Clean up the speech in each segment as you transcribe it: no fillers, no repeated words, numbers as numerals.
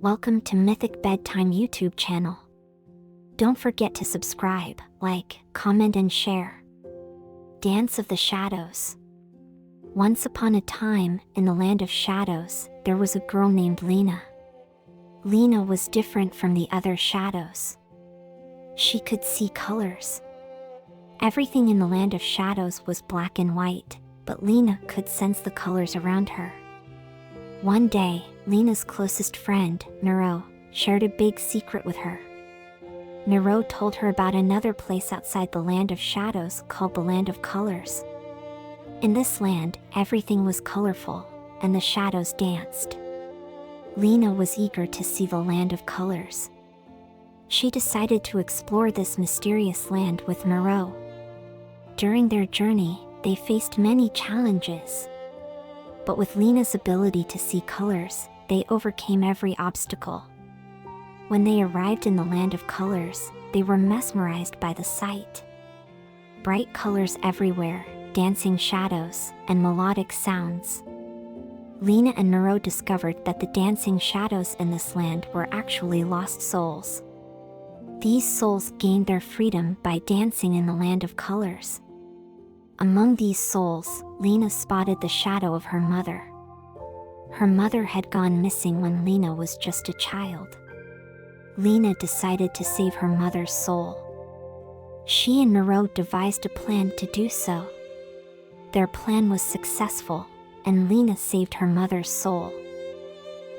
welcome to Mythic Bedtime YouTube channel. Don't forget to subscribe, like, comment and share. Dance of the Shadows. Once upon a time, in the land of shadows, there was a girl named Lena. Lena was different from the other shadows. She could see colors. Everything in the land of shadows was black and white, but Lena could sense the colors around her. One day, Lena's closest friend, Nero, shared a big secret with her. Nero told her about another place outside the land of shadows called the Land of Colors. In this land, everything was colorful, and the shadows danced. Lena was eager to see the Land of Colors. She decided to explore this mysterious land with Nero. During their journey, they faced many challenges. But with Lena's ability to see colors, they overcame every obstacle. When they arrived in the Land of Colors, they were mesmerized by the sight. Bright colors everywhere, dancing shadows, and melodic sounds. Lena and Nero discovered that the dancing shadows in this land were actually lost souls. These souls gained their freedom by dancing in the Land of Colors. Among these souls, Lena spotted the shadow of her mother. Her mother had gone missing when Lena was just a child. Lena decided to save her mother's soul. She and Nero devised a plan to do so. Their plan was successful, and Lena saved her mother's soul.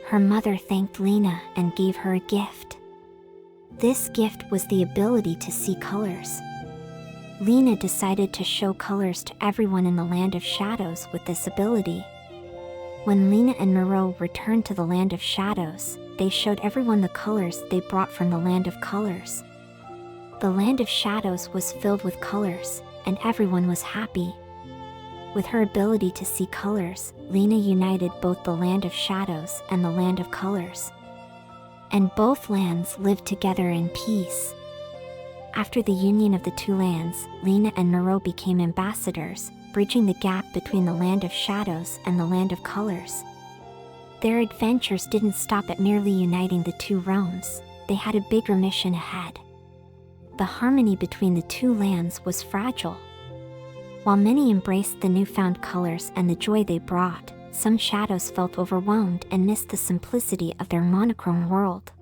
Her mother thanked Lena and gave her a gift. This gift was the ability to see colors. Lena decided to show colors to everyone in the Land of Shadows with this ability. When Lena and Nero returned to the Land of Shadows, they showed everyone the colors they brought from the Land of Colors. The Land of Shadows was filled with colors, and everyone was happy. With her ability to see colors, Lena united both the Land of Shadows and the Land of Colors. And both lands lived together in peace. After the union of the two lands, Lena and Nero became ambassadors, bridging the gap between the Land of Shadows and the Land of Colors. Their adventures didn't stop at merely uniting the two realms, they had a bigger mission ahead. The harmony between the two lands was fragile. While many embraced the newfound colors and the joy they brought, some shadows felt overwhelmed and missed the simplicity of their monochrome world.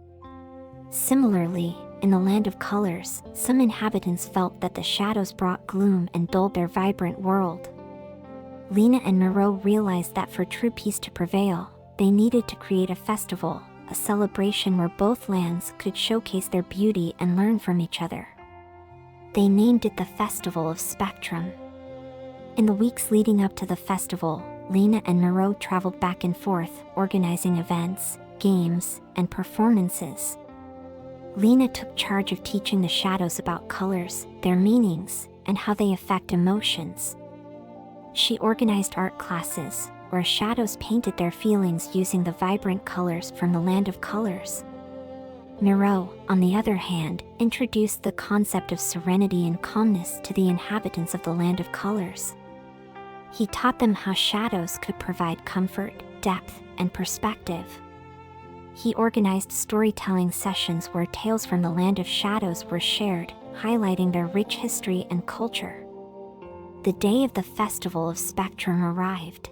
Similarly, in the Land of Colors, some inhabitants felt that the shadows brought gloom and dulled their vibrant world. Lena and Nero realized that for true peace to prevail, they needed to create a festival, a celebration where both lands could showcase their beauty and learn from each other. They named it the Festival of Spectrum. In the weeks leading up to the festival, Lena and Nero traveled back and forth, organizing events, games, and performances. Lena took charge of teaching the shadows about colors, their meanings, and how they affect emotions. She organized art classes, where shadows painted their feelings using the vibrant colors from the Land of Colors. Nero, on the other hand, introduced the concept of serenity and calmness to the inhabitants of the Land of Colors. He taught them how shadows could provide comfort, depth, and perspective. He organized storytelling sessions where tales from the Land of Shadows were shared, highlighting their rich history and culture. The day of the Festival of Spectrum arrived.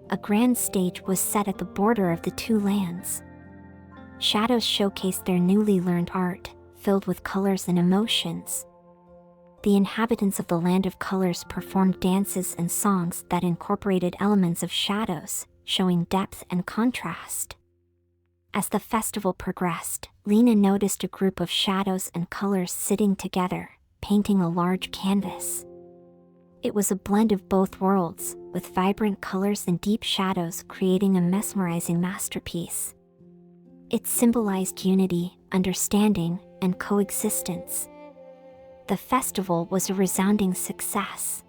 A grand stage was set at the border of the two lands. Shadows showcased their newly learned art, filled with colors and emotions. The inhabitants of the Land of Colors performed dances and songs that incorporated elements of shadows, showing depth and contrast. As the festival progressed, Lena noticed a group of shadows and colors sitting together, painting a large canvas. It was a blend of both worlds, with vibrant colors and deep shadows creating a mesmerizing masterpiece. It symbolized unity, understanding, and coexistence. The festival was a resounding success.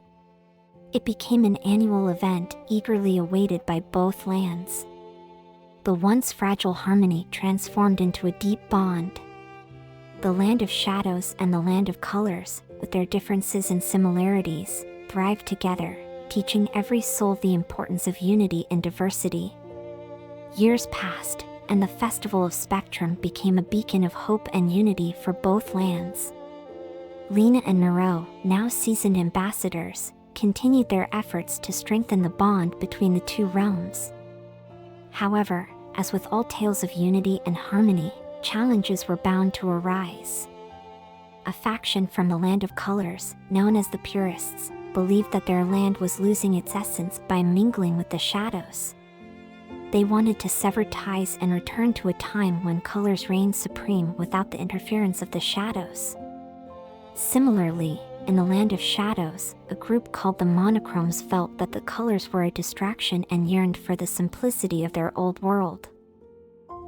It became an annual event eagerly awaited by both lands. The once fragile harmony transformed into a deep bond. The Land of Shadows and the Land of Colors, with their differences and similarities, thrived together, teaching every soul the importance of unity and diversity. Years passed, and the Festival of Spectrum became a beacon of hope and unity for both lands. Lena and Nero, now seasoned ambassadors, continued their efforts to strengthen the bond between the two realms. However, as with all tales of unity and harmony, challenges were bound to arise. A faction from the Land of Colors, known as the Purists, believed that their land was losing its essence by mingling with the shadows. They wanted to sever ties and return to a time when colors reigned supreme without the interference of the shadows. Similarly, in the Land of Shadows, a group called the Monochromes felt that the colors were a distraction and yearned for the simplicity of their old world.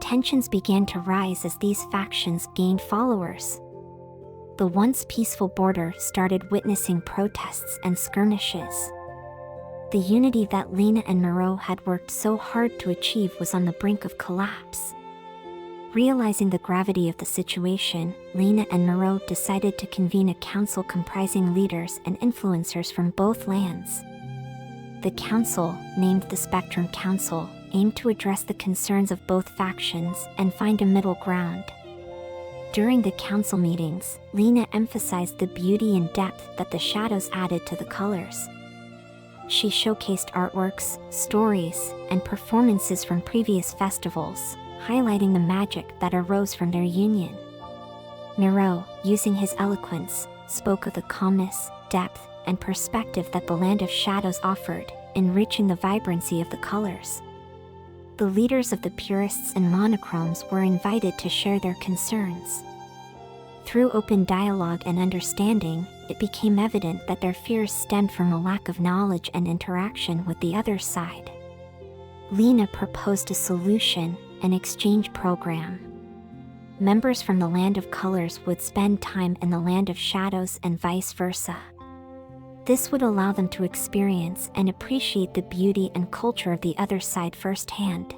Tensions began to rise as these factions gained followers. The once peaceful border started witnessing protests and skirmishes. The unity that Lena and Nero had worked so hard to achieve was on the brink of collapse. Realizing the gravity of the situation, Lena and Nero decided to convene a council comprising leaders and influencers from both lands. The council, named the Spectrum Council, aimed to address the concerns of both factions and find a middle ground. During the council meetings, Lena emphasized the beauty and depth that the shadows added to the colors. She showcased artworks, stories, and performances from previous festivals, highlighting the magic that arose from their union. Nero, using his eloquence, spoke of the calmness, depth, and perspective that the Land of Shadows offered, enriching the vibrancy of the colors. The leaders of the Purists and Monochromes were invited to share their concerns. Through open dialogue and understanding, it became evident that their fears stemmed from a lack of knowledge and interaction with the other side. Lena proposed a solution: an exchange program. Members from the Land of Colors would spend time in the Land of Shadows and vice versa. This would allow them to experience and appreciate the beauty and culture of the other side firsthand.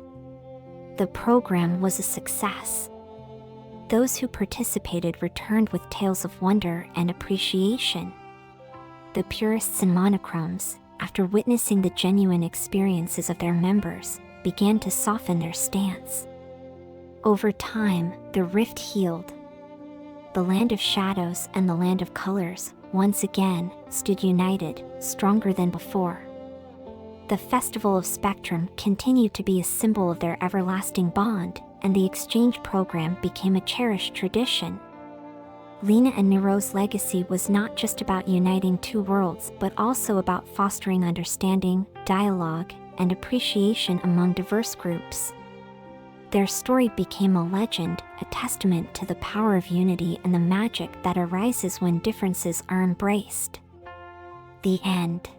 The program was a success. Those who participated returned with tales of wonder and appreciation. The Purists and Monochromes, after witnessing the genuine experiences of their members, began to soften their stance. Over time, the rift healed. The Land of Shadows and the Land of Colors, once again, stood united, stronger than before. The Festival of Spectrum continued to be a symbol of their everlasting bond, and the exchange program became a cherished tradition. Lena and Nero's legacy was not just about uniting two worlds but also about fostering understanding, dialogue, and appreciation among diverse groups. Their story became a legend, a testament to the power of unity and the magic that arises when differences are embraced. The end.